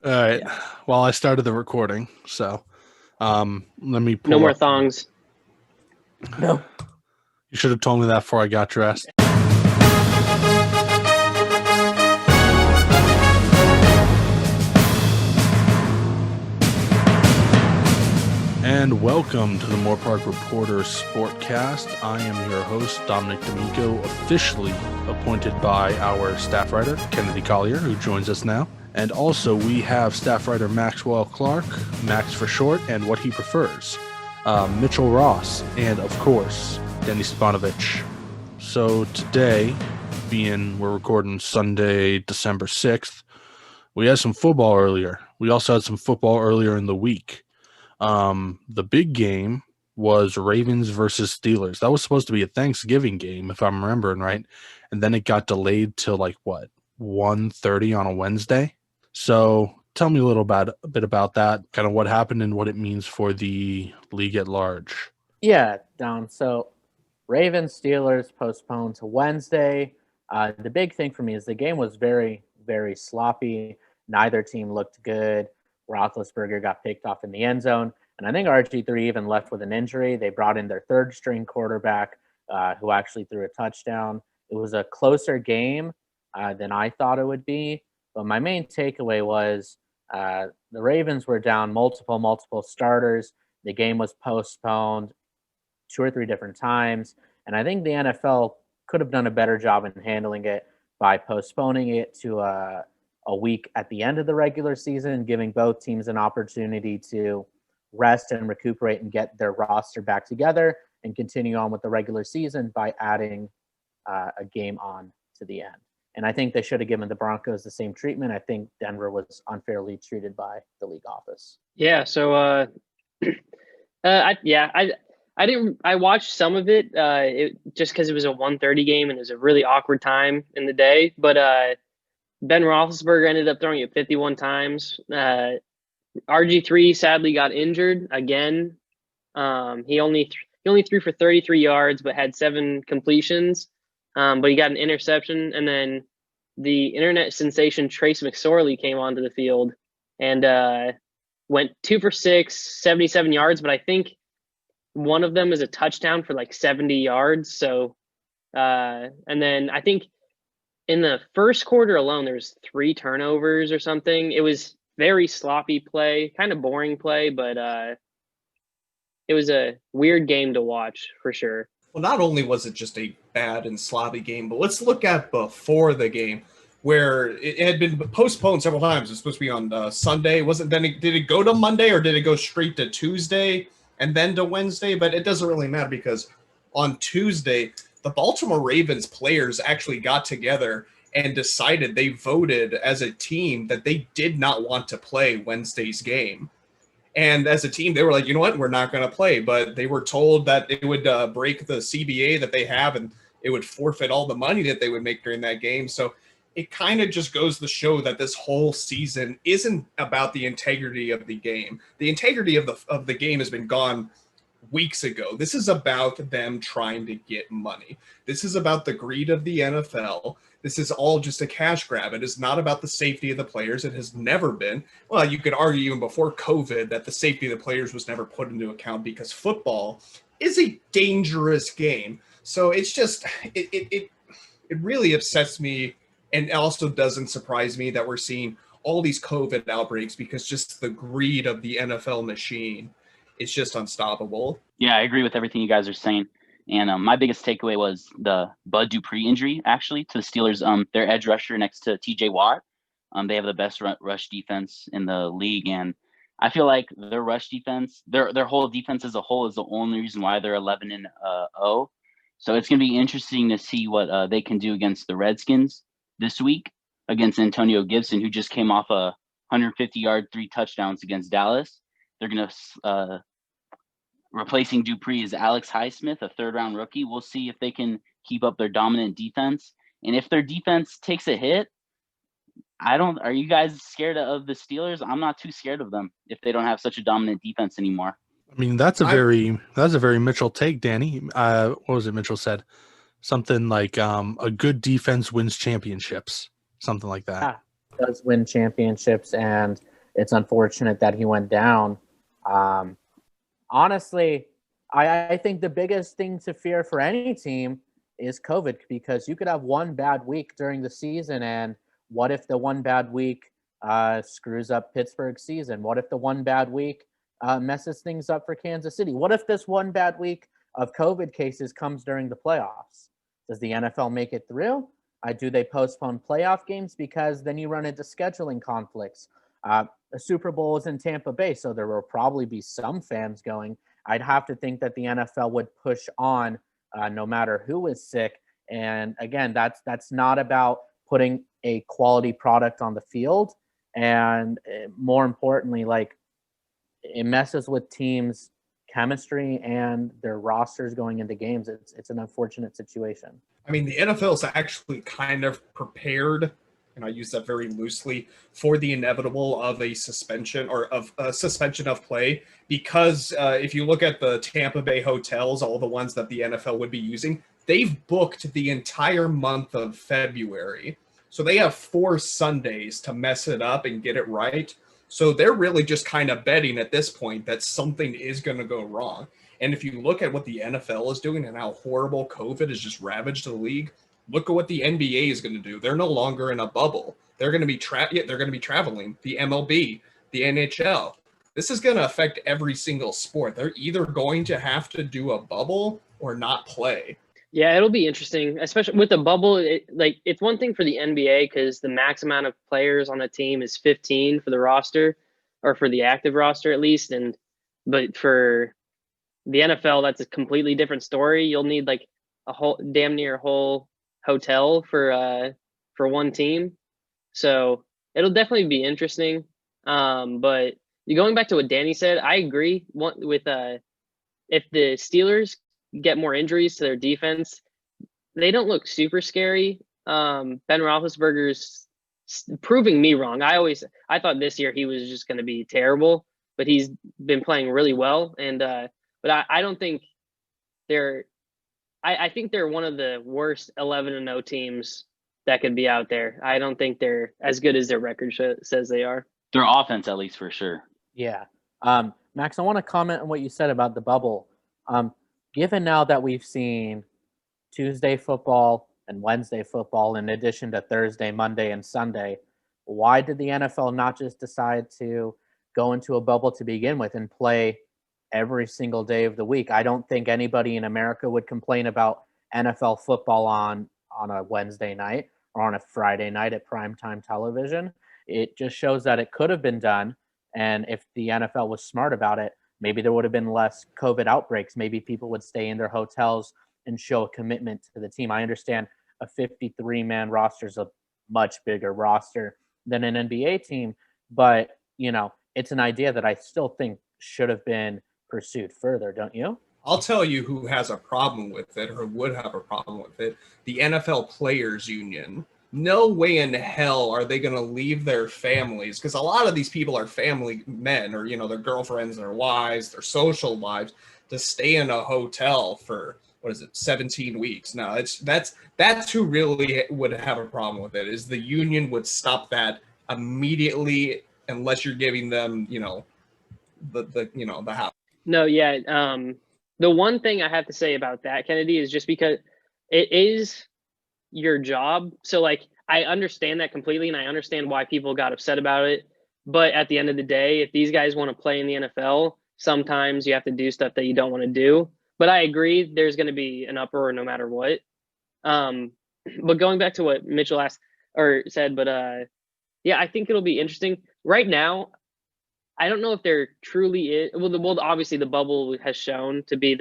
All right. Yeah. Well, I started the recording, so let me No pull more up. thongs. No. You should have told me that before I got dressed. And welcome to the Moorpark Reporter Sportcast. I am your host, Dominic D'Amico, officially appointed by our staff writer, Kennedy Collier, who joins us now. And also we have staff writer Maxwell Clark, Max for short, and what he prefers, Mitchell Ross, and of course, Denny Spanovich. So today, we're recording Sunday, December 6th, we had some football earlier. We also had some football earlier in the week. The big game was Ravens versus Steelers. That was supposed to be a Thanksgiving game, if I'm remembering right. And then it got delayed till 1:30 on a Wednesday. So tell me a bit about that, kind of what happened and what it means for the league at large. Yeah, Don. So Ravens Steelers postponed to Wednesday. The big thing for me is the game was very, very sloppy. Neither team looked good. Roethlisberger got picked off in the end zone. And I think RG3 even left with an injury. They brought in their third string quarterback who actually threw a touchdown. It was a closer game than I thought it would be. But my main takeaway was the Ravens were down multiple starters. The game was postponed 2 or 3 different times. And I think the NFL could have done a better job in handling it by postponing it to a week at the end of the regular season, giving both teams an opportunity to rest and recuperate and get their roster back together and continue on with the regular season by adding a game on to the end. And I think they should have given the Broncos the same treatment. I think Denver was unfairly treated by the league office. Yeah. So, I watched some of it, just because it was a 1:30 game and it was a really awkward time in the day. But Ben Roethlisberger ended up throwing it 51 times. RG3 sadly got injured again. He only threw for 33 yards, but had 7 completions. But he got an interception, and then the internet sensation Trace McSorley came onto the field and went 2 for 6, 77 yards. But I think one of them is a touchdown for 70 yards. So, and then I think in the first quarter alone, there was 3 turnovers or something. It was very sloppy play, kind of boring play, but it was a weird game to watch for sure. Well, not only was it just a bad and sloppy game, but let's look at before the game, where it had been postponed several times. It was supposed to be on Sunday. Did it go to Monday or did it go straight to Tuesday and then to Wednesday? But it doesn't really matter because on Tuesday, the Baltimore Ravens players actually got together and decided, they voted as a team that they did not want to play Wednesday's game. And as a team, they were like, you know what, we're not going to play. But they were told that it would break the CBA that they have, and it would forfeit all the money that they would make during that game. So it kind of just goes to show that this whole season isn't about the integrity of the game. The integrity of the game has been gone weeks ago. This is about them trying to get money. This is about the greed of the NFL. This is all just a cash grab. It is not about the safety of the players. It has never been. Well, you could argue even before COVID that the safety of the players was never put into account because football is a dangerous game. So it's just, it really upsets me, and also doesn't surprise me that we're seeing all these COVID outbreaks because just the greed of the NFL machine is just unstoppable. Yeah, I agree with everything you guys are saying. And my biggest takeaway was the Bud Dupree injury, actually, to the Steelers. Their edge rusher next to T.J. Watt. They have the best rush defense in the league. And I feel like their rush defense, their whole defense as a whole is the only reason why they're 11-0. So it's going to be interesting to see what they can do against the Redskins this week against Antonio Gibson, who just came off a 150-yard, 3 touchdowns against Dallas. They're going to replacing Dupree is Alex Highsmith, a 3rd-round rookie. We'll see if they can keep up their dominant defense. And if their defense takes a hit, are you guys scared of the Steelers? I'm not too scared of them if they don't have such a dominant defense anymore. I mean, that's a very Mitchell take, Danny. What was it Mitchell said? Something like a good defense wins championships, something like that. Yeah, does win championships, and it's unfortunate that he went down. Honestly, I think the biggest thing to fear for any team is COVID, because you could have one bad week during the season, and what if the one bad week screws up Pittsburgh's season? What if the one bad week messes things up for Kansas City? What if this one bad week of COVID cases comes during the playoffs? Does the NFL make it through? Do they postpone playoff games? Because then you run into scheduling conflicts. The Super Bowl is in Tampa Bay, so there will probably be some fans going. I'd have to think that the NFL would push on no matter who is sick. And again, that's not about putting a quality product on the field. And more importantly, like, it messes with teams' chemistry and their rosters going into games. It's an unfortunate situation. I mean, the NFL is actually kind of prepared, and I use that very loosely, for the inevitable of a suspension or of a suspension of play, because if you look at the Tampa Bay hotels, all the ones that the NFL would be using, they've booked the entire month of February. So they have 4 Sundays to mess it up and get it right. So they're really just kind of betting at this point that something is going to go wrong. And if you look at what the NFL is doing and how horrible COVID has just ravaged the league, look at what the NBA is going to do. They're no longer in a bubble. They're going to be traveling. The MLB, the NHL. This is going to affect every single sport. They're either going to have to do a bubble or not play. Yeah, it'll be interesting, especially with the bubble. It's one thing for the NBA because the max amount of players on the team is 15 for the roster, or for the active roster at least. But for the NFL, that's a completely different story. You'll need like a whole damn near whole hotel for one team. So it'll definitely be interesting. But going back to what Danny said, I agree with if the Steelers get more injuries to their defense, they don't look super scary. Ben Roethlisberger's proving me wrong. I thought this year he was just going to be terrible, but he's been playing really well. And but I don't think they're. I think they're one of the worst 11-0 teams that could be out there. I don't think they're as good as their record says they are. Their offense, at least, for sure. Yeah. Max, I want to comment on what you said about the bubble. Given now that we've seen Tuesday football and Wednesday football in addition to Thursday, Monday, and Sunday, why did the NFL not just decide to go into a bubble to begin with and play every single day of the week? I don't think anybody in America would complain about NFL football on a Wednesday night or on a Friday night at primetime television. It just shows that it could have been done. And if the NFL was smart about it, maybe there would have been less COVID outbreaks. Maybe people would stay in their hotels and show a commitment to the team. I understand a 53-man roster is a much bigger roster than an NBA team, but, it's an idea that I still think should have been pursued further, don't you? I'll tell you who has a problem with it, or would have a problem with it. The NFL Players Union. No way in hell are they going to leave their families, because a lot of these people are family men, or their girlfriends, their wives, their social lives, to stay in a hotel for 17 weeks. No, that's who really would have a problem with it. Is the union would stop that immediately, unless you're giving them the house. No, yeah. The one thing I have to say about that, Kennedy, is just because it is your job. So I understand that completely, and I understand why people got upset about it. But at the end of the day, if these guys want to play in the NFL, sometimes you have to do stuff that you don't want to do. But I agree, there's going to be an uproar no matter what. But going back to what Mitchell said, yeah, I think it'll be interesting. Right now, I don't know if there truly is. Well, obviously the bubble has shown to be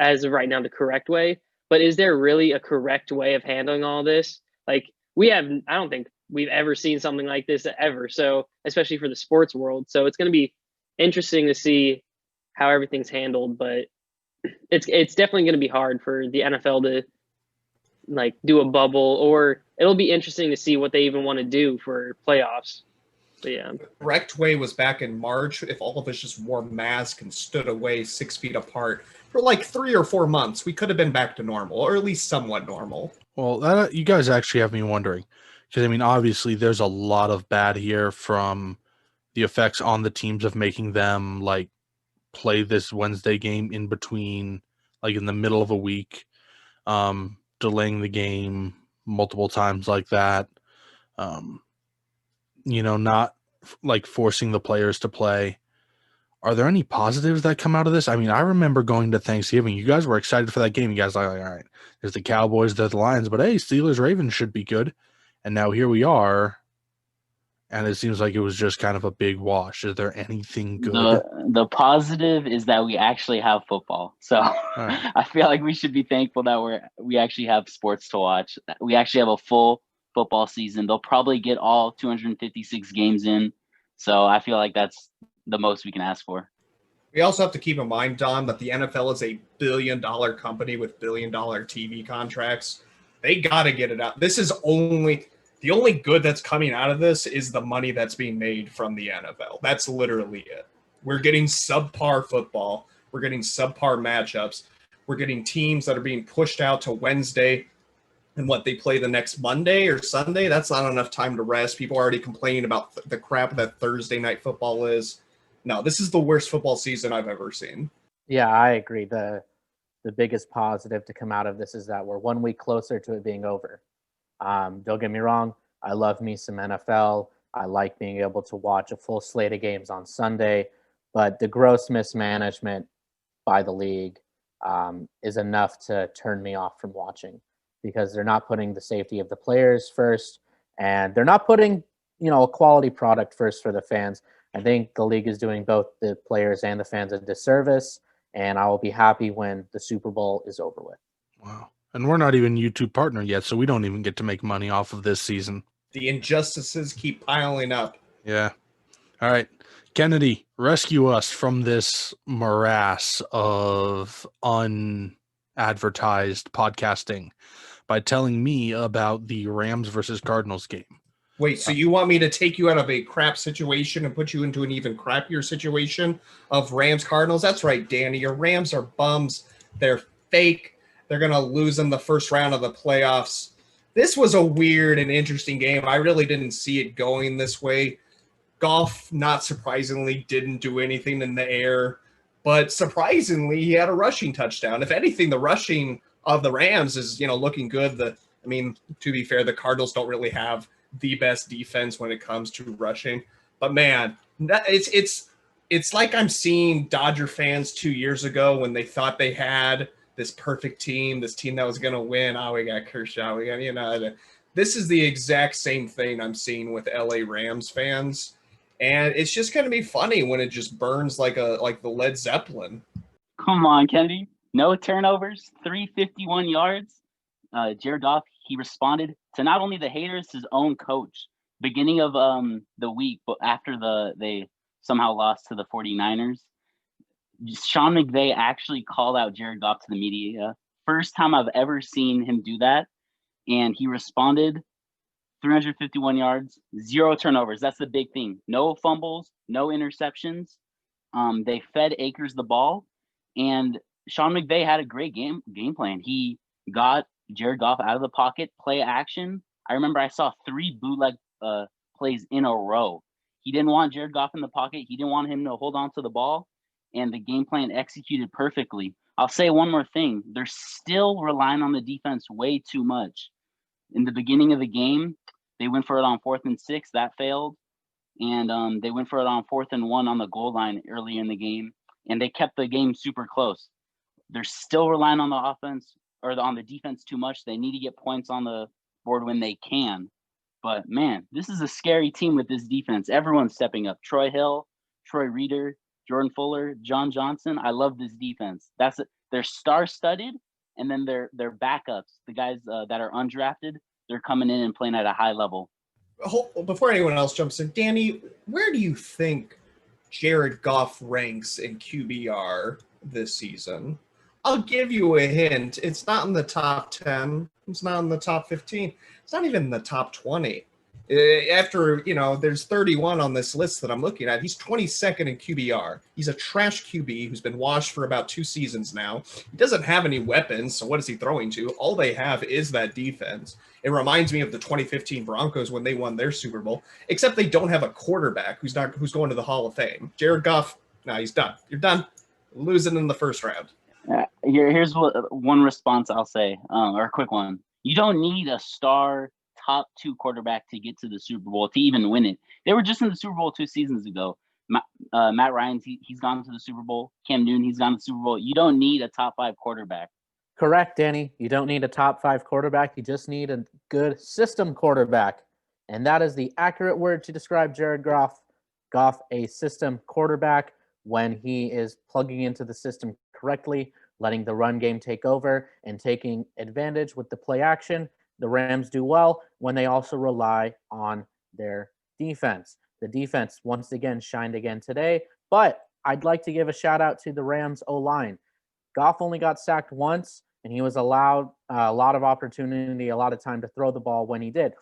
as of right now, the correct way. But is there really a correct way of handling all this? I don't think we've ever seen something like this ever. So, especially for the sports world. So it's going to be interesting to see how everything's handled. But it's definitely going to be hard for the NFL to do a bubble, or it'll be interesting to see what they even want to do for playoffs. But yeah. The correct way was back in March. If all of us just wore masks and stood away 6 feet apart for 3 or 4 months, we could have been back to normal, or at least somewhat normal. Well, you guys actually have me wondering, because obviously there's a lot of bad here from the effects on the teams of making them like play this Wednesday game in between, like in the middle of a week, delaying the game multiple times like that, not like forcing the players to play. Are there any positives that come out of this? I mean, I remember going to Thanksgiving. You guys were excited for that game. You guys are like, all right, there's the Cowboys, there's the Lions, but hey, Steelers, Ravens should be good. And now here we are, and it seems like it was just kind of a big wash. Is there anything good? The positive is that we actually have football. So Right. I feel like we should be thankful that we actually have sports to watch. We actually have a full football season. They'll probably get all 256 games in. So I feel like that's the most we can ask for. We also have to keep in mind, Don, that the NFL is a billion-dollar company with billion-dollar TV contracts. They got to get it out. This is the only good that's coming out of this is the money that's being made from the NFL. That's literally it. We're getting subpar football. We're getting subpar matchups. We're getting teams that are being pushed out to Wednesday and what they play the next Monday or Sunday. That's not enough time to rest. People are already complaining about the crap that Thursday night football is. No, this is the worst football season I've ever seen. Yeah, I agree. The biggest positive to come out of this is that we're 1 week closer to it being over. Don't get me wrong. I love me some NFL. I like being able to watch a full slate of games on Sunday, but the gross mismanagement by the league is enough to turn me off from watching, because they're not putting the safety of the players first, and they're not putting, a quality product first for the fans. I think the league is doing both the players and the fans a disservice, and I will be happy when the Super Bowl is over with. Wow. And we're not even YouTube partner yet, so we don't even get to make money off of this season. The injustices keep piling up. Yeah. All right. Kennedy, rescue us from this morass of unadvertised podcasting by telling me about the Rams versus Cardinals game. Wait, so you want me to take you out of a crap situation and put you into an even crappier situation of Rams Cardinals? That's right, Danny. Your Rams are bums. They're fake. They're going to lose in the first round of the playoffs. This was a weird and interesting game. I really didn't see it going this way. Goff, not surprisingly, didn't do anything in the air, but surprisingly, he had a rushing touchdown. If anything, the rushing of the Rams is, looking good. To be fair, the Cardinals don't really have the best defense when it comes to rushing, but man, it's like I'm seeing Dodger fans 2 years ago when they thought they had this perfect team, this team that was going to win. Oh, we got Kershaw. We got, this is the exact same thing I'm seeing with LA Rams fans. And it's just going to be funny when it just burns like the Led Zeppelin. Come on, Kennedy. No turnovers, 351 yards. Jared Goff, he responded to not only the haters, his own coach. Beginning of the week, but after they somehow lost to the 49ers, Sean McVay actually called out Jared Goff to the media. First time I've ever seen him do that. And he responded, 351 yards, 0 turnovers. That's the big thing. No fumbles, no interceptions. They fed Akers the ball. And Sean McVay had a great game plan. He got Jared Goff out of the pocket, play action. I remember I saw 3 bootleg plays in a row. He didn't want Jared Goff in the pocket. He didn't want him to hold on to the ball. And the game plan executed perfectly. I'll say one more thing. They're still relying on the defense way too much. In the beginning of the game, they went for it on 4th and 6. That failed. And they went for it on 4th and 1 on the goal line early in the game. And they kept the game super close. They're still relying on the offense or on the defense too much. They need to get points on the board when they can. But, man, this is a scary team with this defense. Everyone's stepping up. Troy Hill, Troy Reeder, Jordan Fuller, John Johnson. I love this defense. They're star-studded, and then their backups, the guys that are undrafted, they're coming in and playing at a high level. Before anyone else jumps in, Danny, where do you think Jared Goff ranks in QBR this season? I'll give you a hint. It's not in the top 10. It's not in the top 15. It's not even in the top 20. After, there's 31 on this list that I'm looking at. He's 22nd in QBR. He's a trash QB who's been washed for about 2 seasons now. He doesn't have any weapons, so what is he throwing to? All they have is that defense. It reminds me of the 2015 Broncos when they won their Super Bowl, except they don't have a quarterback who's going to the Hall of Fame. Jared Goff, he's done. You're done. Losing in the first round. Here's one response I'll say, or a quick one. You don't need a star top 2 quarterback to get to the Super Bowl to even win it. They were just in the Super Bowl 2 seasons ago. Matt Ryan, he's gone to the Super Bowl. Cam Newton, he's gone to the Super Bowl. You don't need a top 5 quarterback. Correct, Danny. You don't need a top 5 quarterback. You just need a good system quarterback. And that is the accurate word to describe Jared Goff. Goff, a system quarterback, when he is plugging into the system correctly, letting the run game take over and taking advantage with the play action. The Rams do well when they also rely on their defense. The defense, once again, shined again today. But I'd like to give a shout-out to the Rams O-line. Goff only got sacked once, and he was allowed a lot of opportunity, a lot of time to throw the ball when he did.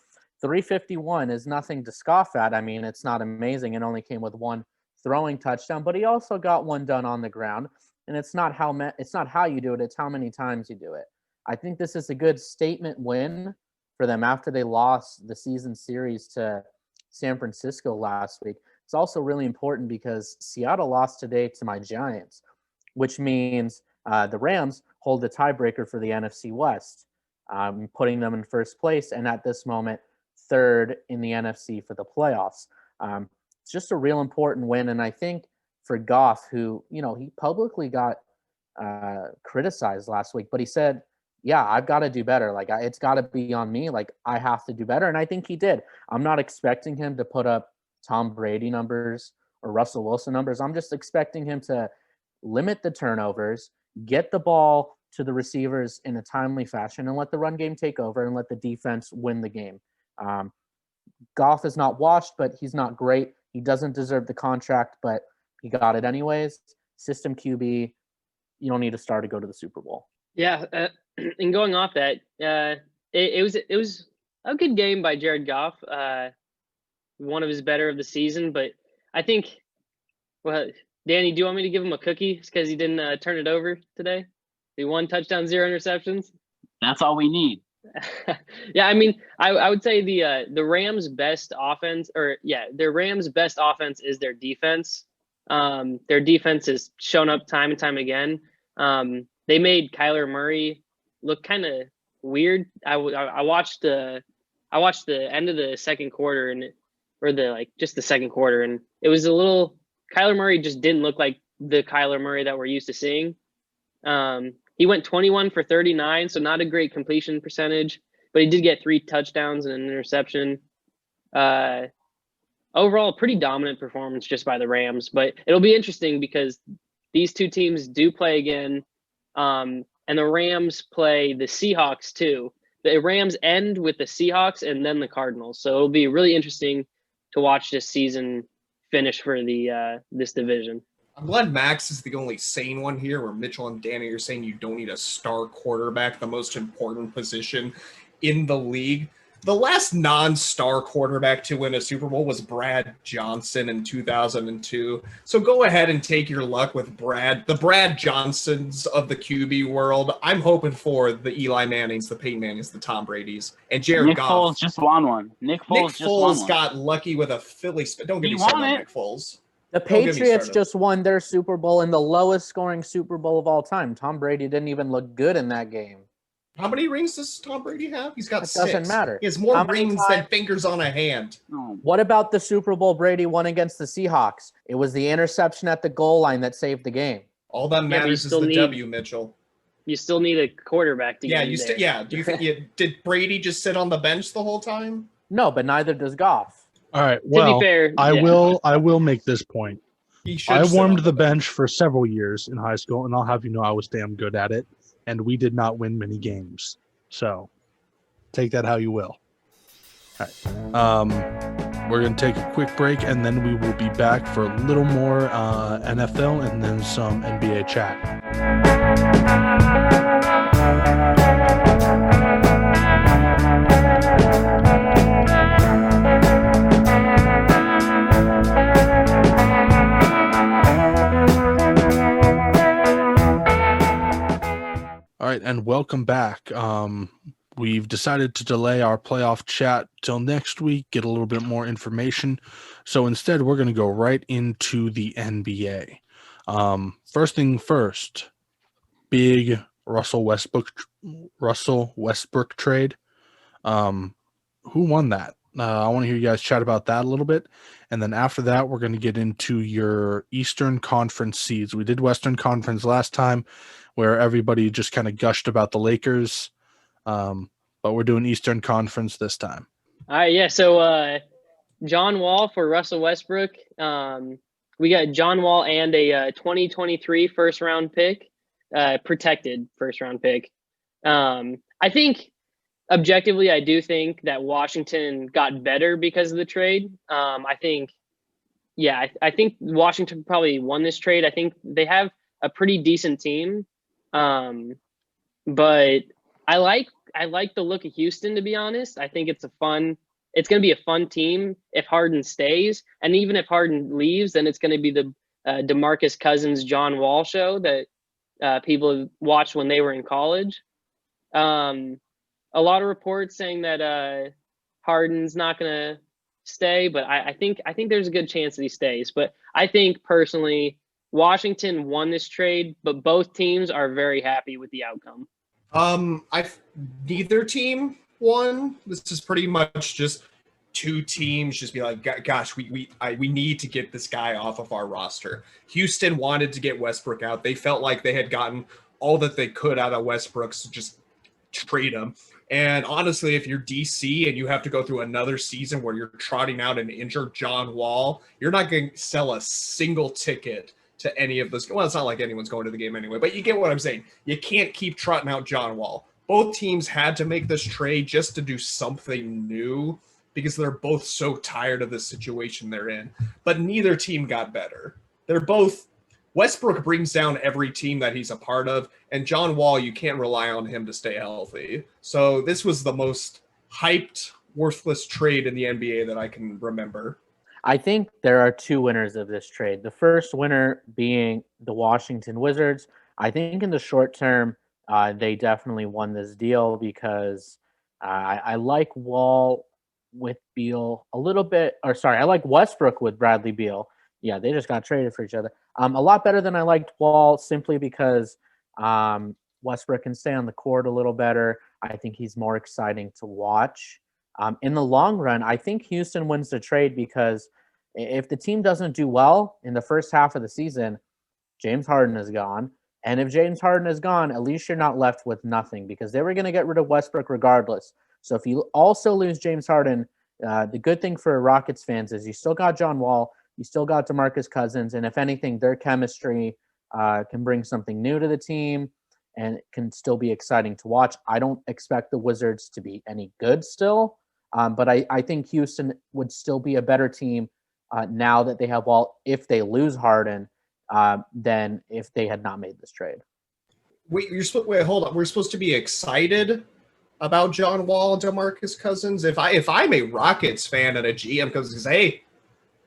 351 is nothing to scoff at. I mean, it's not amazing. It only came with 1 throwing touchdown, but he also got 1 done on the ground. And it's not how you do it, it's how many times you do it. I think this is a good statement win for them after they lost the season series to San Francisco last week. It's also really important because Seattle lost today to my Giants, which means the Rams hold the tiebreaker for the NFC West, putting them in first place and at this moment 3rd in the NFC for the playoffs. It's just a real important win, and I think for Goff, who, he publicly got criticized last week, but he said, yeah, I've got to do better. Like, it's got to be on me. Like, I have to do better. And I think he did. I'm not expecting him to put up Tom Brady numbers or Russell Wilson numbers. I'm just expecting him to limit the turnovers, get the ball to the receivers in a timely fashion, and let the run game take over and let the defense win the game. Goff is not washed, but he's not great. He doesn't deserve the contract, but he got it anyways. System QB, you don't need a star to go to the Super Bowl. Yeah, and going off that, it was a good game by Jared Goff. One of his better of the season, but I think, well, Danny, do you want me to give him a cookie because he didn't turn it over today? He 1 touchdown, 0 interceptions. That's all we need. Yeah, I mean, I would say the Rams' best offense, their Rams' best offense is their defense. Their defense has shown up time and time again. They made Kyler Murray look kind of weird. I watched the end of the second quarter just the second quarter, and it was a little. Kyler Murray just didn't look like the Kyler Murray that we're used to seeing. He went 21 for 39, so not a great completion percentage, but he did get 3 touchdowns and an interception. Overall, pretty dominant performance just by the Rams, but it'll be interesting because these 2 teams do play again, and the Rams play the Seahawks too. The Rams end with the Seahawks and then the Cardinals, so it'll be really interesting to watch this season finish for this division. I'm glad Max is the only sane one here, where Mitchell and Danny are saying you don't need a star quarterback, the most important position in the league. The last non-star quarterback to win a Super Bowl was Brad Johnson in 2002. So go ahead and take your luck with the Brad Johnsons of the QB world. I'm hoping for the Eli Mannings, the Peyton Mannings, the Tom Brady's, and Jared Goff. Nick Foles just won one. Nick Foles got lucky with a Philly. Don't get me started on Nick Foles. The Patriots just won their Super Bowl in the lowest scoring Super Bowl of all time. Tom Brady didn't even look good in that game. How many rings does Tom Brady have? He's got 6. Doesn't matter. He has more rings than fingers on a hand. What about the Super Bowl Brady won against the Seahawks? It was the interception at the goal line that saved the game. All that matters is the W, Mitchell. You still need a quarterback to get you there. Do you think did Brady just sit on the bench the whole time? No, but neither does Goff. All right. Well, to be fair, I will make this point. I warmed the bench for several years in high school, and I'll have you know I was damn good at it, and we did not win many games. So take that how you will. All right. We're going to take a quick break, and then we will be back for a little more NFL and then some NBA chat. right, and welcome back. We've decided to delay our playoff chat till next week, get a little bit more information. So instead, we're going to go right into the NBA. First thing first, big Russell Westbrook trade. Who won that? I want to hear you guys chat about that a little bit. And then after that, we're going to get into your Eastern Conference seeds. We did Western Conference last time where everybody just kind of gushed about the Lakers. But we're doing Eastern Conference this time. All right, yeah. So John Wall for Russell Westbrook. We got John Wall and a 2023 first-round pick, protected first-round pick. I think objectively, I do think that Washington got better because of the trade. I think Washington probably won this trade. I think they have a pretty decent team, but I like the look of Houston, to be honest. I think it's going to be a fun team if Harden stays, and even if Harden leaves, then it's going to be the DeMarcus Cousins, John Wall show that people watched when they were in college. A lot of reports saying that Harden's not going to stay, but I think there's a good chance that he stays. But I think personally, Washington won this trade, but both teams are very happy with the outcome. Neither team won. This is pretty much just two teams just be like, gosh, we need to get this guy off of our roster. Houston wanted to get Westbrook out. They felt like they had gotten all that they could out of Westbrook, so just trade him. And honestly, if you're DC and you have to go through another season where you're trotting out an injured John Wall, you're not going to sell a single ticket to any of those. Well, it's not like anyone's going to the game anyway, but you get what I'm saying. You can't keep trotting out John Wall. Both teams had to make this trade just to do something new because they're both so tired of the situation they're in. But neither team got better. They're both – Westbrook brings down every team that he's a part of, and John Wall, you can't rely on him to stay healthy. So this was the most hyped, worthless trade in the NBA that I can remember. I think there are two winners of this trade. The first winner being the Washington Wizards. I think in the short term, they definitely won this deal because I like Wall with Beal a little bit. Or sorry, I like Westbrook with Bradley Beal. Yeah, they just got traded for each other. A lot better than I liked Wall simply because Westbrook can stay on the court a little better. I think he's more exciting to watch. In the long run, I think Houston wins the trade because if the team doesn't do well in the first half of the season, James Harden is gone. And if James Harden is gone, at least you're not left with nothing because they were going to get rid of Westbrook regardless. So if you also lose James Harden, the good thing for Rockets fans is you still got John Wall, you still got DeMarcus Cousins, and if anything, their chemistry can bring something new to the team and it can still be exciting to watch. I don't expect the Wizards to be any good still, but I think Houston would still be a better team now that they have Wall if they lose Harden than if they had not made this trade. Wait, hold on. We're supposed to be excited about John Wall and DeMarcus Cousins? If I'm a Rockets fan and a GM because hey,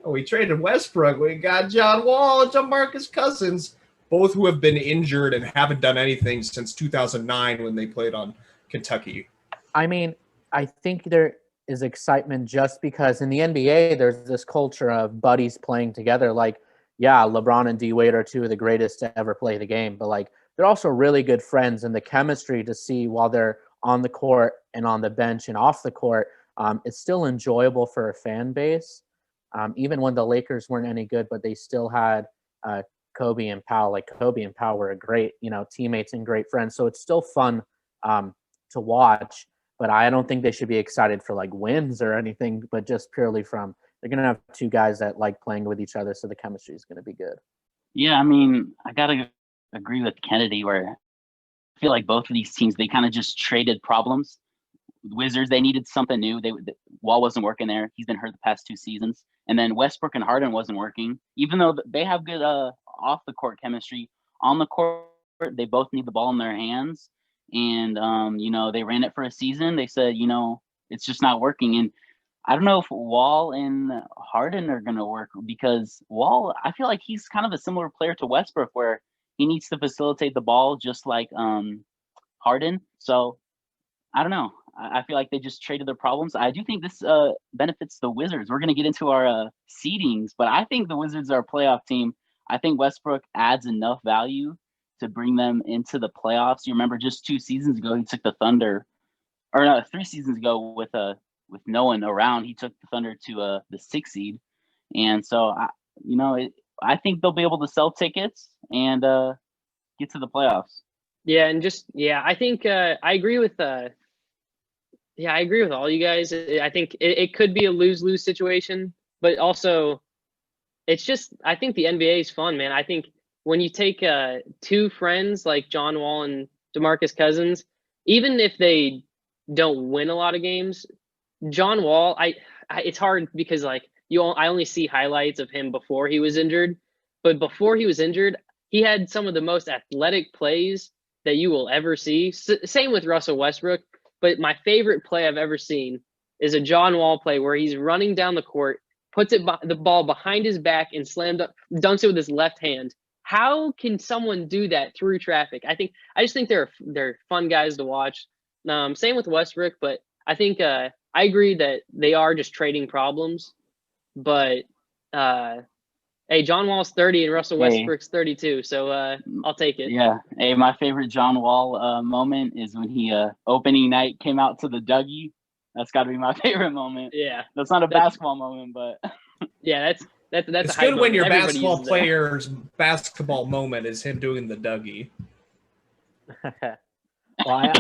we traded Westbrook, we got John Wall and DeMarcus Cousins, both who have been injured and haven't done anything since 2009 when they played on Kentucky. I mean, I think there is excitement just because in the NBA there's this culture of buddies playing together. Like, yeah, LeBron and D Wade are two of the greatest to ever play the game, but like they're also really good friends, and the chemistry to see while they're on the court and on the bench and off the court, it's still enjoyable for a fan base. Even when the Lakers weren't any good, but they still had Kobe and Powell. Like Kobe and Powell were great, teammates and great friends. So it's still fun to watch. But I don't think they should be excited for like wins or anything, but just purely from they're going to have two guys that like playing with each other, so the chemistry is going to be good. Yeah, I mean, I got to agree with Kennedy where I feel like both of these teams, they kind of just traded problems. Wizards, they needed something new. Wall wasn't working there. He's been hurt the past 2 seasons. And then Westbrook and Harden wasn't working. Even though they have good off-the-court chemistry, on the court, they both need the ball in their hands. And, they ran it for a season. They said, it's just not working. And I don't know if Wall and Harden are going to work because Wall, I feel like he's kind of a similar player to Westbrook where he needs to facilitate the ball just like Harden. So I don't know. I feel like they just traded their problems. I do think this benefits the Wizards. We're going to get into our seedings, but I think the Wizards are a playoff team. I think Westbrook adds enough value to bring them into the playoffs. You remember just 2 seasons ago, he took the Thunder, or no, 3 seasons ago with no one around, he took the Thunder to the 6th seed. And so, I think they'll be able to sell tickets and get to the playoffs. Yeah, and I think I agree with I agree with all you guys. I think it could be a lose-lose situation, but also it's just, I think the NBA is fun, man. I think when you take 2 friends like John Wall and DeMarcus Cousins, even if they don't win a lot of games, John Wall, it's hard because I only see highlights of him before he was injured, but before he was injured, he had some of the most athletic plays that you will ever see. Same with Russell Westbrook, but my favorite play I've ever seen is a John Wall play where he's running down the court, puts the ball behind his back and dunks it with his left hand. How can someone do that through traffic? I just think they're fun guys to watch. Same with Westbrook, but I think I agree that they are just trading problems. But hey, John Wall's 30 and Russell Westbrook's 32, so I'll take it. Yeah. Hey, my favorite John Wall moment is when he opening night came out to the Dougie. That's got to be my favorite moment. Yeah, that's not a basketball moment, but yeah, that's it's good when your basketball player's basketball moment is him doing the Dougie. Well,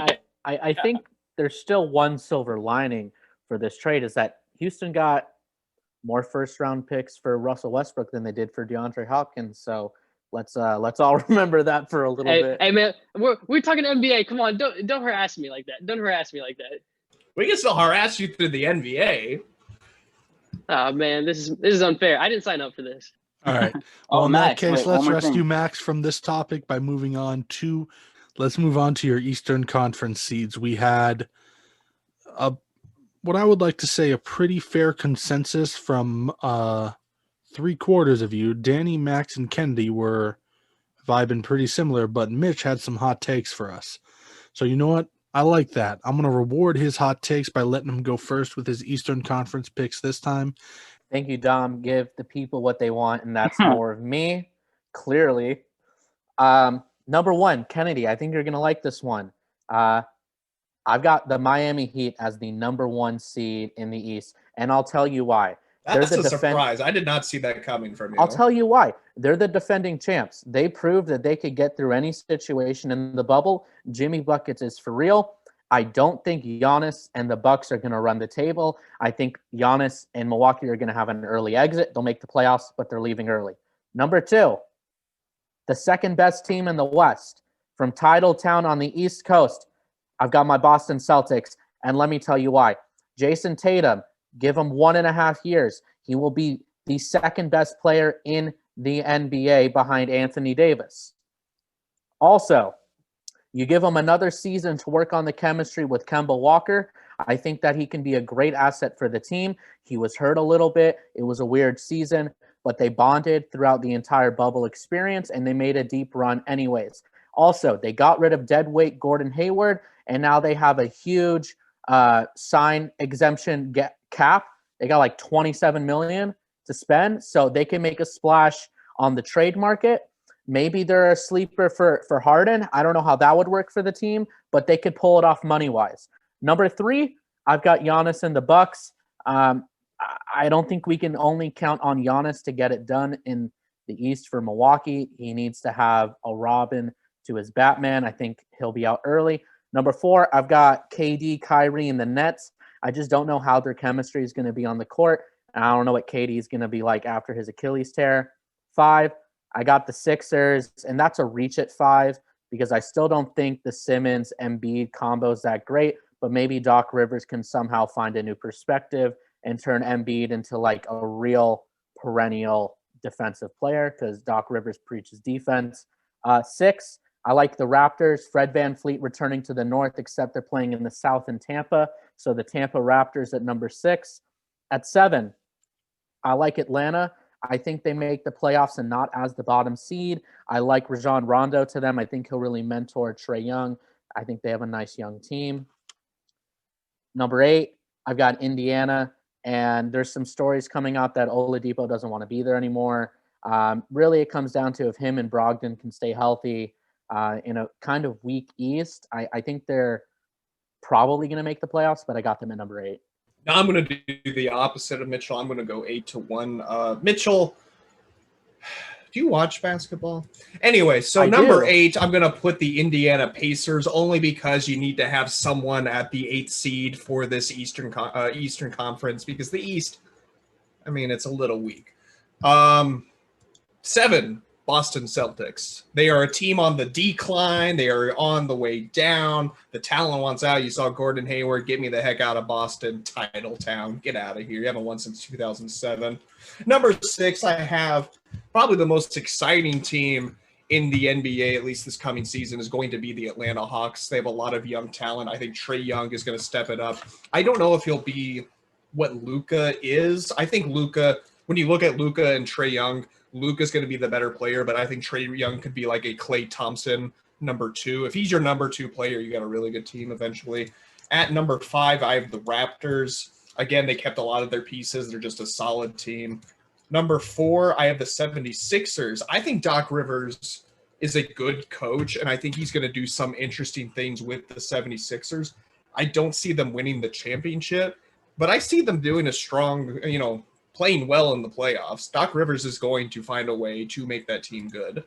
I think there's still one silver lining for this trade is that Houston got more first-round picks for Russell Westbrook than they did for DeAndre Hopkins. So let's all remember that for a little bit. Hey man, we're talking NBA. Come on, don't harass me like that. Don't harass me like that. We can still harass you through the NBA. Oh man, this is unfair. I didn't sign up for this. All right. Well, in Max, that case, let's rescue thing. Max from this topic by moving on to. Let's move on to your Eastern Conference seeds. We had what I would like to say a pretty fair consensus from 3/4 of you. Danny, Max, and Kennedy were vibing pretty similar, but Mitch had some hot takes for us. So you know what? I like that. I'm going to reward his hot takes by letting him go first with his Eastern Conference picks this time. Thank you, Dom. Give the people what they want, and that's more of me, clearly. Number 1, Kennedy. I think you're going to like this one. I've got the Miami Heat as the number 1 seed in the East, and I'll tell you why. That's a surprise. I did not see that coming from you. I'll tell you why. They're the defending champs. They proved that they could get through any situation in the bubble. Jimmy Buckets is for real. I don't think Giannis and the Bucks are going to run the table. I think Giannis and Milwaukee are going to have an early exit. They'll make the playoffs, but they're leaving early. Number 2, the second best team in the West from Titletown on the East Coast. I've got my Boston Celtics, and let me tell you why. Jason Tatum, give him 1.5 years. He will be the second best player in the NBA behind Anthony Davis. Also, you give him another season to work on the chemistry with Kemba Walker. I think that he can be a great asset for the team. He was hurt a little bit. It was a weird season, but they bonded throughout the entire bubble experience, and they made a deep run anyways. Also, they got rid of deadweight Gordon Hayward, and now they have a huge sign exemption cap. They got like $27 million to spend, so they can make a splash on the trade market. Maybe they're a sleeper for Harden. I don't know how that would work for the team, but they could pull it off money-wise. Number 3, I've got Giannis and the Bucks. I don't think we can only count on Giannis to get it done in the East for Milwaukee. He needs to have a Robin to his Batman. I think he'll be out early. Number 4, I've got KD, Kyrie, and the Nets. I just don't know how their chemistry is going to be on the court. And I don't know what KD is going to be like after his Achilles tear. 5, I got the Sixers, and that's a reach at 5 because I still don't think the Simmons-Embiid combo is that great, but maybe Doc Rivers can somehow find a new perspective and turn Embiid into like a real perennial defensive player because Doc Rivers preaches defense. 6, I like the Raptors. Fred VanVleet returning to the North, except they're playing in the South in Tampa. So the Tampa Raptors at number 6. At 7, I like Atlanta. I think they make the playoffs and not as the bottom seed. I like Rajon Rondo to them. I think he'll really mentor Trae Young. I think they have a nice young team. Number 8, I've got Indiana, and there's some stories coming out that Oladipo doesn't want to be there anymore. Really, it comes down to if him and Brogdon can stay healthy in a kind of weak East. I think they're probably going to make the playoffs, but I got them at number 8. Now I'm going to do the opposite of Mitchell. I'm going to go 8-1. Mitchell, do you watch basketball? Anyway, so number 8, I'm going to put the Indiana Pacers only because you need to have someone at the 8th seed for this Eastern Conference because the East, I mean, it's a little weak. 7, Boston Celtics. They are a team on the decline. They are on the way down. The talent wants out. You saw Gordon Hayward. Get me the heck out of Boston. Title town. Get out of here. You haven't won since 2007. Number 6, I have probably the most exciting team in the NBA, at least this coming season, is going to be the Atlanta Hawks. They have a lot of young talent. I think Trae Young is going to step it up. I don't know if he'll be what Luka is. I think Luka, when you look at Luka and Trae Young, Luka's going to be the better player, but I think Trae Young could be like a Klay Thompson number 2. If he's your number 2 player, you got a really good team eventually. At number 5, I have the Raptors. Again, they kept a lot of their pieces. They're just a solid team. Number 4, I have the 76ers. I think Doc Rivers is a good coach, and I think he's going to do some interesting things with the 76ers. I don't see them winning the championship, but I see them doing a strong, playing well in the playoffs. Doc Rivers is going to find a way to make that team good.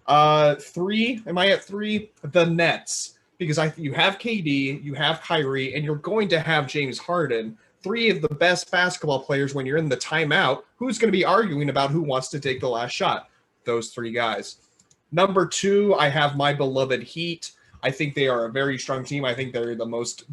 3, am I at 3? The Nets, because you have KD, you have Kyrie, and you're going to have James Harden, 3 of the best basketball players. When you're in the timeout, who's going to be arguing about who wants to take the last shot? Those 3 guys. Number 2, I have my beloved Heat. I think they are a very strong team. I think they're the most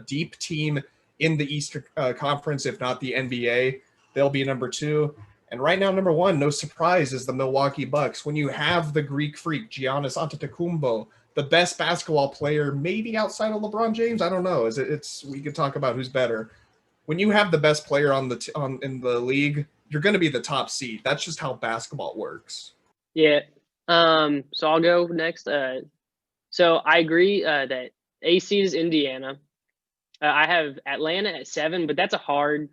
deep team in the Eastern Conference, if not the NBA. They'll be number 2. And right now, number 1, no surprise, is the Milwaukee Bucks. When you have the Greek freak, Giannis Antetokounmpo, the best basketball player, maybe outside of LeBron James, I don't know. We could talk about who's better. When you have the best player in the league, you're going to be the top seed. That's just how basketball works. Yeah. So I'll go next. So I agree that A seed is Indiana. I have Atlanta at 7, but that's a hard.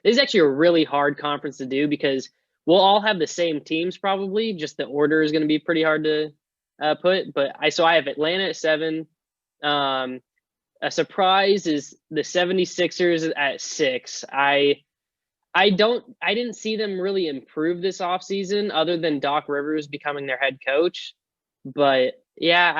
This is actually a really hard conference to do because we'll all have the same teams probably. Just the order is going to be pretty hard to put. But I have Atlanta at 7. A surprise is the 76ers at 6. I didn't see them really improve this offseason other than Doc Rivers becoming their head coach. But yeah,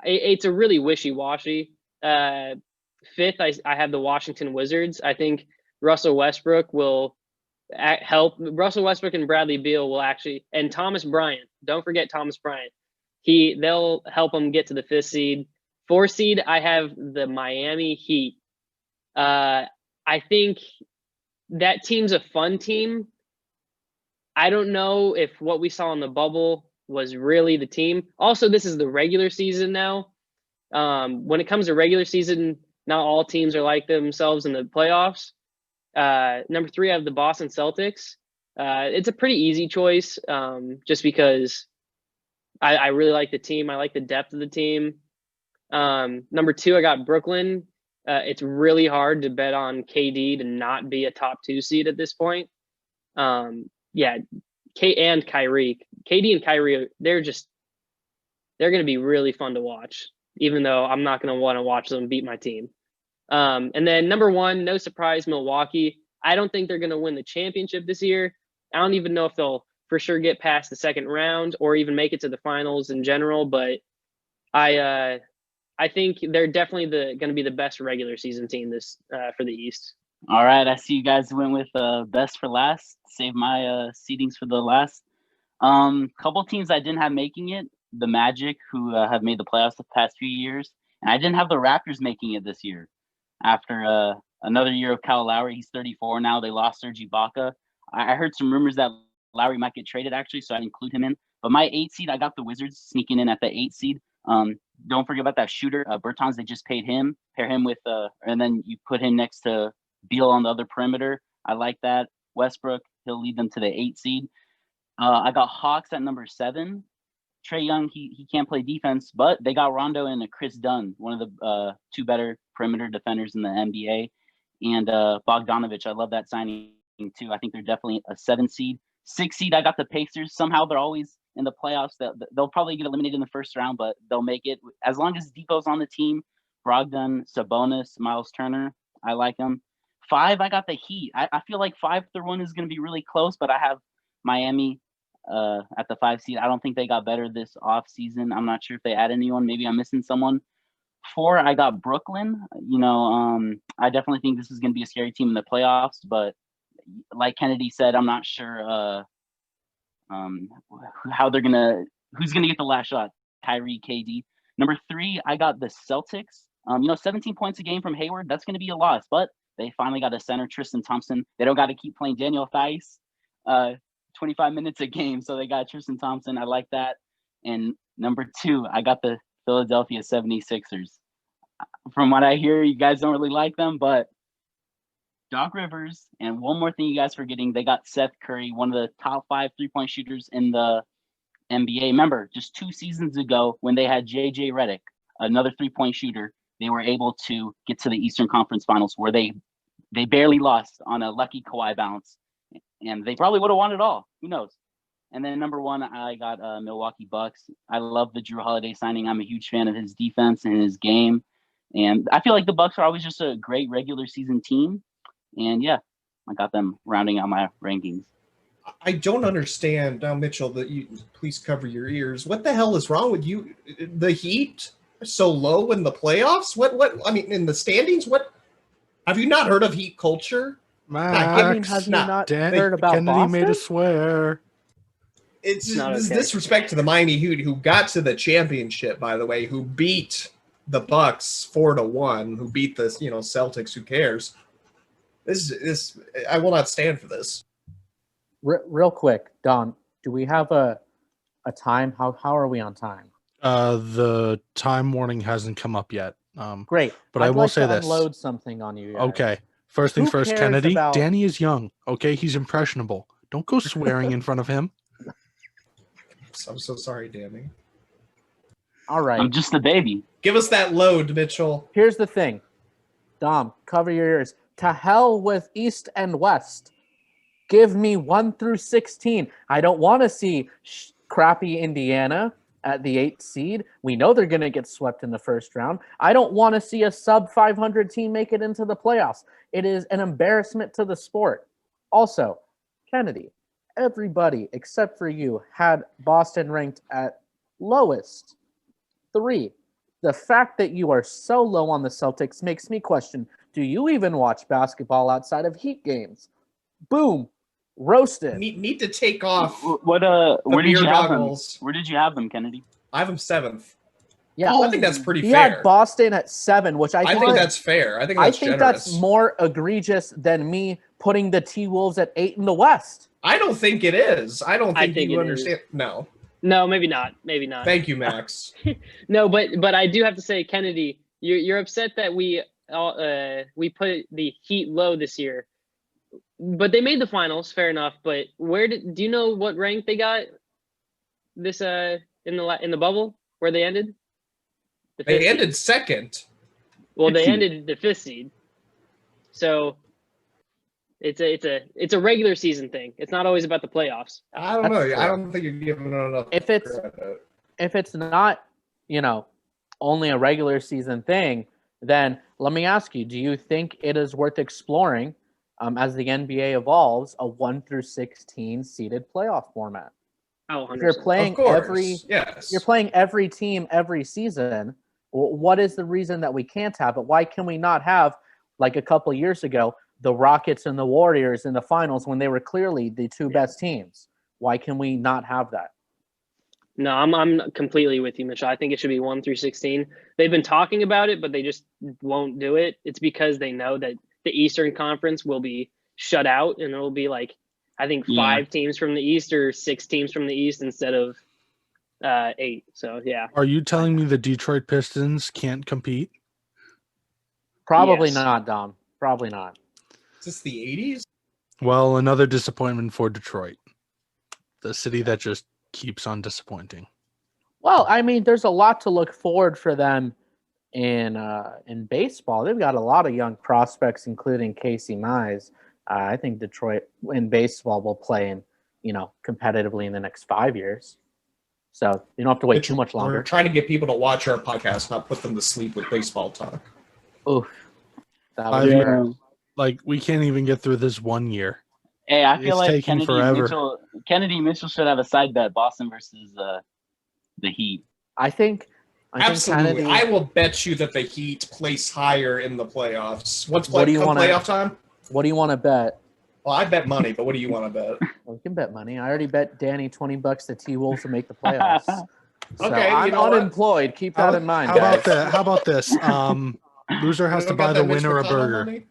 it's a really wishy-washy. 5th, I have the Washington Wizards. I think Russell Westbrook will help. Russell Westbrook and Bradley Beal will actually, and Thomas Bryant. Don't forget Thomas Bryant. They'll help them get to the 5th seed. 4 seed, I have the Miami Heat. I think that team's a fun team. I don't know if what we saw in the bubble was really the team. Also, this is the regular season now. When it comes to regular season, not all teams are like themselves in the playoffs. Number 3, I have the Boston Celtics. It's a pretty easy choice just because I really like the team. I like the depth of the team. Number 2, I got Brooklyn. It's really hard to bet on KD to not be a top 2 seed at this point. And Kyrie. KD and Kyrie, they're going to be really fun to watch, even though I'm not going to want to watch them beat my team. And then number 1, no surprise, Milwaukee. I don't think they're going to win the championship this year. I don't even know if they'll for sure get past the second round or even make it to the finals in general, but I think they're definitely going to be the best regular season team this for the East. All right, I see you guys went with best for last. Save my seedings for the last. Couple teams I didn't have making it. The Magic, who have made the playoffs the past few years, and I didn't have the Raptors making it this year. After another year of Kyle Lowry, he's 34 now. They lost Serge Ibaka. I heard some rumors that Lowry might get traded actually, so I include him in. But my 8 seed, I got the Wizards sneaking in at the 8 seed. Don't forget about that shooter, Bertans. They just paid him. Pair him with, and then you put him next to Beal on the other perimeter. I like that. Westbrook, he'll lead them to the 8 seed. I got Hawks at number 7. Trae Young, he can't play defense, but they got Rondo and Chris Dunn, one of the two better perimeter defenders in the NBA, and Bogdanovich. I love that signing too. I think they're definitely a 7 seed. 6 seed, I got the Pacers. Somehow they're always in the playoffs. They'll probably get eliminated in the first round, but they'll make it. As long as Depot's on the team, Brogdon, Sabonis, Miles Turner, I like them. 5, I got the Heat. I feel like 5 through 1 is going to be really close, but I have Miami at the 5 seed. I don't think they got better this off season. I'm not sure if they add anyone. Maybe I'm missing someone. 4, I got Brooklyn. I definitely think this is going to be a scary team in the playoffs, but like Kennedy said, I'm not sure who's gonna get the last shot. Kyrie, KD. Number 3, I got the Celtics. 17 points a game from Hayward, that's gonna be a loss, but they finally got a center, Tristan Thompson. They don't got to keep playing Daniel Theis 25 minutes a game, so they got Tristan Thompson. I like that. And number 2, I got the Philadelphia 76ers. From what I hear, you guys don't really like them, but Doc Rivers, and one more thing you guys forgetting, they got Seth Curry, one of the top 5 3-point shooters in the NBA. Remember, just 2 seasons ago when they had JJ Redick, another 3-point shooter, they were able to get to the Eastern Conference Finals where they barely lost on a lucky Kawhi bounce, and they probably would have won it all. Who knows? And then number 1, I got Milwaukee Bucks. I love the Drew Holiday signing. I'm a huge fan of his defense and his game, and I feel like the Bucks are always just a great regular season team. And yeah, I got them rounding out my rankings. I don't understand now, Mitchell, that you please cover your ears. What the hell is wrong with you? The Heat are so low in the playoffs? What I mean, in the standings? What have you not heard of Heat culture? Have you not heard about Kennedy Boston? made us swear. It's Not okay. disrespect to the Miami Heat, who got to the championship, by the way, who beat the Bucks 4-1, who beat the Celtics. Who cares? This I will not stand for this. Real quick, Don, do we have a time? How are we on time? The time warning hasn't come up yet. Great. But I'd I will like say to this. Unload something on you guys. Okay. First things Who first, cares Kennedy. about- Danny is young. Okay, he's impressionable. Don't go swearing in front of him. I'm so sorry, Danny. All right. I'm just a baby. Give us that load, Mitchell. Here's the thing. Dom, cover your ears. To hell with East and West. Give me 1 through 16. I don't want to see crappy Indiana at the 8th seed. We know they're going to get swept in the first round. I don't want to see a sub 500 team make it into the playoffs. It is an embarrassment to the sport. Also, Kennedy, everybody except for you had Boston ranked at lowest 3. The fact that you are so low on the Celtics makes me question, do you even watch basketball outside of Heat games? Boom. Roasted. Need to take off. Where did you have them? goggles. Where did you have them, Kennedy? I have them 7th. Yeah. I think that's pretty He fair. had Boston at 7, which I think that's fair. I think that's generous. that's more egregious than me putting the T-Wolves at 8 in the West. I don't think it is. I don't think think you it understand. No. No, maybe not. Maybe not. Thank you, Max. No, but I do have to say, Kennedy, you're upset that we put the Heat low this year, but they made the finals. Fair enough. But do you know what rank they got this in the bubble where they ended? They ended 2nd. Well, they 5th seed. ended the 5th seed. So it's a regular season thing. It's not always about the playoffs. I don't know. That's I don't think you're giving it enough. If it's not, only a regular season thing, then let me ask you, do you think it is worth exploring as the NBA evolves a 1 through 16 seeded playoff format? Oh, 100%. If you're playing you're playing every team every season. What is the reason that we can't have it? Why can we not have, like a couple of years ago, the Rockets and the Warriors in the finals when they were clearly the 2 best teams? Why can we not have that? No, I'm completely with you, Mitch. I think it should be 1 through 16. They've been talking about it, but they just won't do it. It's because they know that the Eastern Conference will be shut out, and it'll be like, I think 5 teams from the East or 6 teams from the East instead of 8. So yeah. Are you telling me the Detroit Pistons can't compete? Probably Yes. not, Dom. Probably not. Is this the 80s? Well, another disappointment for Detroit, the city that just keeps on disappointing. Well, I mean, there's a lot to look forward for them in baseball. They've got a lot of young prospects, including Casey Mize. I think Detroit in baseball will play competitively in the next 5 years. So you don't have to wait too much longer. We're trying to get people to watch our podcast, not put them to sleep with baseball talk. Oof. That was Like, we can't even get through this 1 year. Hey, I feel It's like taking forever. Kennedy Mitchell should have a side bet: Boston versus the Heat. I think Absolutely. Kennedy, I will bet you that the Heat place higher in the playoffs. What's What do you wanna- playoff time? what do you want to bet? Well, I bet money, but what do you want to bet? Well, we can bet money. I already bet Danny $20 the T-Wolves to make the playoffs. So Okay, you I'm know what? unemployed. Keep that in mind, How about guys. that? How about this? Loser has You to don't got buy the that Mitch winner a McConnell burger. money?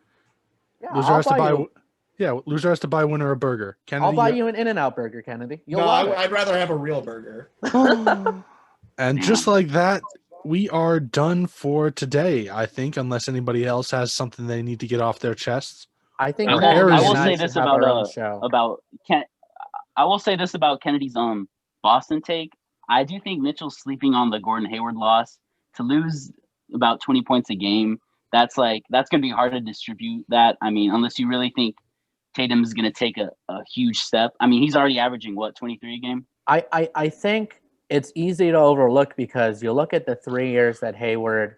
Yeah, Loser I'll has to buy. you. Yeah, loser has to buy winner a burger. Kennedy, I'll buy you an In-N-Out burger, Kennedy. You'll No, love it. I'd rather have a real burger. And just like that, we are done for today. I think, unless anybody else has something they need to get off their chests. I think I Kennedy will and say should this have about our own show. I will say this about Kennedy's Boston take. I do think Mitchell's sleeping on the Gordon Hayward loss. To lose about 20 points a game, that's going to be hard to distribute that. I mean, unless you really think Tatum is going to take a huge step. I mean, he's already averaging, 23 a game? I think it's easy to overlook because you look at the 3 years that Hayward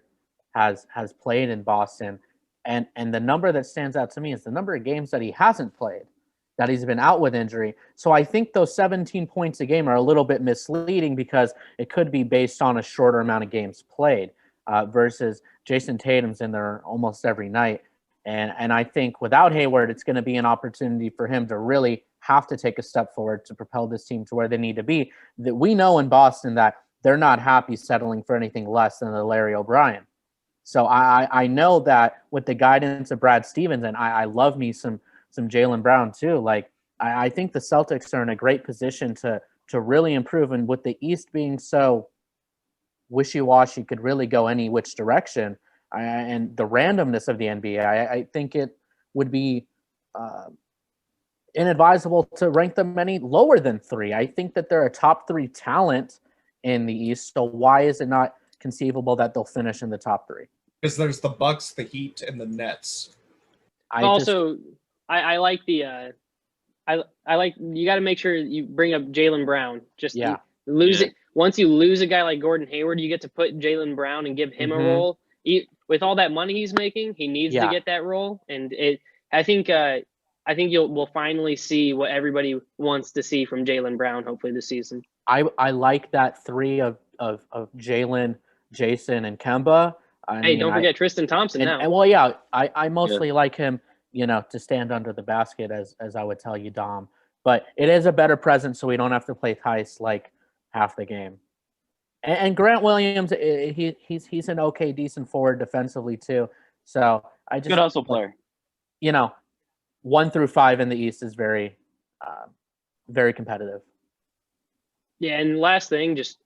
has played in Boston, and the number that stands out to me is the number of games that he hasn't played, that he's been out with injury. So I think those 17 points a game are a little bit misleading because it could be based on a shorter amount of games played versus Jason Tatum's in there almost every night. And I think without Hayward, it's going to be an opportunity for him to really have to take a step forward to propel this team to where they need to be. That we know in Boston that they're not happy settling for anything less than the Larry O'Brien. So I know that with the guidance of Brad Stevens, and I love me some Jaylen Brown too. Like I think the Celtics are in a great position to really improve. And with the East being so wishy-washy, could really go any which direction. And the randomness of the NBA, I think it would be inadvisable to rank them any lower than 3. I think that they're a top 3 talent in the East. So why is it not conceivable that they'll finish in the top 3? Because there's the Bucks, the Heat, and the Nets. I like the I like you got to make sure you bring up Jaylen Brown. Just lose it. Once you lose a guy like Gordon Hayward, you get to put Jaylen Brown and give him a role. With all that money he's making, he needs to get that role. And I think we'll finally see what everybody wants to see from Jaylen Brown. Hopefully this season. I like that 3 of Jalen, Jason, and Kemba. Don't forget Tristan Thompson now. And I mostly like him, to stand under the basket, as I would tell you, Dom. But it is a better presence, so we don't have to play Theis like half the game. And Grant Williams, he's an okay, decent forward defensively too. So I just good hustle player. 1 through 5 in the East is very, very competitive. Yeah, and last thing, just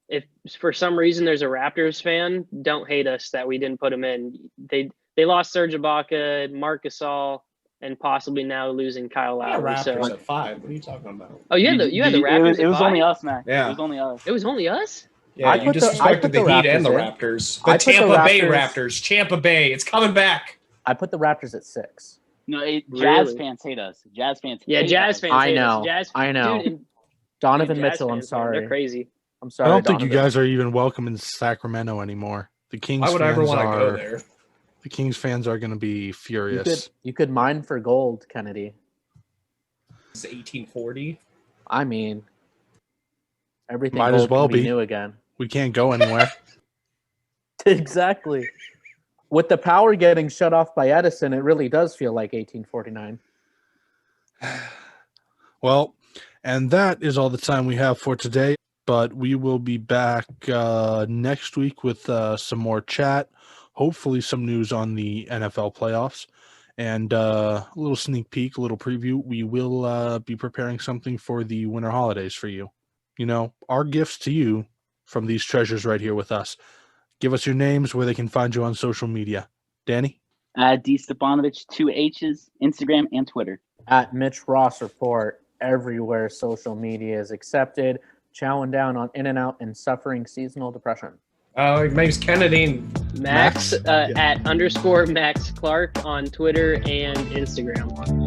if for some reason there's a Raptors fan, don't hate us that we didn't put them in. They lost Serge Ibaka, Marc Gasol, and possibly now losing Kyle Lowry. Raptors at 5. What are you talking about? Oh, you had the Raptors. It was at 5? only us, man. Yeah. It was only us. It was only us. Yeah, you disrespected the Heat and the Raptors. The Tampa Bay Raptors. Tampa Bay. It's coming back. I put the Raptors at 6. No, Jazz fans hate us. Jazz fans. Jazz fans. I know. I know. Dude, Donovan Mitchell. I'm sorry. They're crazy. I'm sorry. I don't think Donovan. you guys are even welcome in Sacramento anymore. The Kings. Why would I ever fans want to are. go there? The Kings fans are going to be furious. You could mine for gold, Kennedy. It's 1840. I mean, everything Might gold as well can be be. new again. We can't go anywhere. Exactly. With the power getting shut off by Edison, it really does feel like 1849. Well, and that is all the time we have for today. But we will be back next week with some more chat, hopefully some news on the NFL playoffs, and a little sneak peek, a little preview. We will be preparing something for the winter holidays for you. Our gifts to you from these treasures right here with us. Give us your names, where they can find you on social media. Danny? D Stepanovich, 2 H's, Instagram and Twitter. At Mitch Ross Report, everywhere social media is accepted. chowing down on In-N-Out and suffering seasonal depression. My name's Kennedy. And Max, Max? at _Max Clark on Twitter and Instagram.